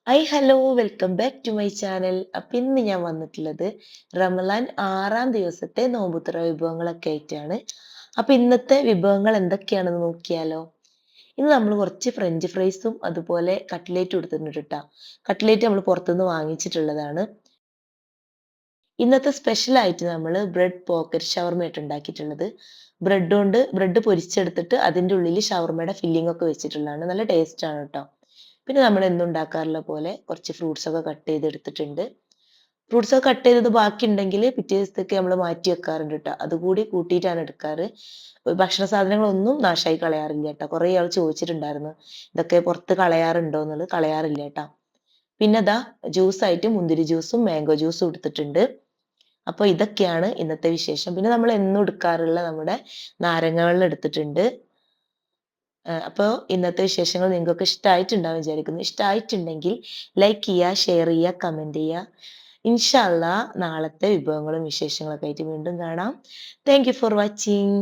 Hello welcome back to my channel. അപ്പൊ ഇന്ന് ഞാൻ വന്നിട്ടുള്ളത് റമളാൻ 6-ാം ദിവസത്തെ നോമ്പുതുറ വിഭവങ്ങളൊക്കെ ആയിട്ടാണ്. അപ്പൊ ഇന്നത്തെ വിഭവങ്ങൾ എന്തൊക്കെയാണെന്ന് നോക്കിയാലോ. ഇന്ന് നമ്മൾ കുറച്ച് ഫ്രഞ്ച് ഫ്രൈസും അതുപോലെ കട്ട്ലേറ്റും എടുത്തിട്ടുണ്ട് ട്ടാ. കട്ട്ലേറ്റ് നമ്മൾ പുറത്തുനിന്ന് വാങ്ങിച്ചിട്ടുള്ളതാണ്. ഇന്നത്തെ സ്പെഷ്യൽ ആയിട്ട് നമ്മൾ ബ്രെഡ് പോക്കറ്റ് ഷവർമയായിട്ട് ഉണ്ടാക്കിയിട്ടുള്ളത്. ബ്രെഡ് പൊരിച്ചെടുത്തിട്ട് അതിൻ്റെ ഉള്ളിൽ ഷവർമയുടെ ഫില്ലിംഗ് ഒക്കെ വെച്ചിട്ടുള്ളതാണ്. നല്ല ടേസ്റ്റ് ആണ് ട്ടോ. പിന്നെ നമ്മൾ എന്നും ഉണ്ടാക്കാറുള്ള പോലെ കുറച്ച് ഫ്രൂട്ട്സ് ഒക്കെ കട്ട് ചെയ്തെടുത്തിട്ടുണ്ട്. ഫ്രൂട്ട്സ് ഒക്കെ കട്ട് ചെയ്തത് ബാക്കി ഉണ്ടെങ്കിൽ പിറ്റേ ദിവസത്തേക്ക് നമ്മൾ മാറ്റി വെക്കാറുണ്ട് ട്ടോ. അതുകൂടി കൂട്ടിയിട്ടാണ് എടുക്കാറ്. ഭക്ഷണ സാധനങ്ങളൊന്നും നാശായി കളയാറില്ല ട്ടോ. കുറേ ആൾ ചോദിച്ചിട്ടുണ്ടായിരുന്നു ഇതൊക്കെ പുറത്ത് കളയാറുണ്ടോ എന്നുള്ളത്. കളയാറില്ല ട്ടോ. പിന്നെ ദാ ജ്യൂസ് ആയിട്ട് മുന്തിരി ജ്യൂസും മാംഗോ ജ്യൂസും എടുത്തിട്ടുണ്ട്. അപ്പോൾ ഇതൊക്കെയാണ് ഇന്നത്തെ വിശേഷം. പിന്നെ നമ്മൾ എന്നും എടുക്കാറുള്ള നമ്മുടെ നാരങ്ങ വെള്ളം എടുത്തിട്ടുണ്ട്. അപ്പോൾ ഇന്നത്തെ വിശേഷങ്ങൾ നിങ്ങൾക്കൊക്കെ ഇഷ്ടമായിട്ടുണ്ടാവും വിചാരിക്കുന്നു. ഇഷ്ടമായിട്ടുണ്ടെങ്കിൽ ലൈക്ക് ചെയ്യുക, ഷെയർ ചെയ്യുക, കമന്റ് ചെയ്യുക. ഇൻഷാ അള്ളാ നാളത്തെ വിഭവങ്ങളും വിശേഷങ്ങളൊക്കെ ആയിട്ട് വീണ്ടും കാണാം. Thank you for watching.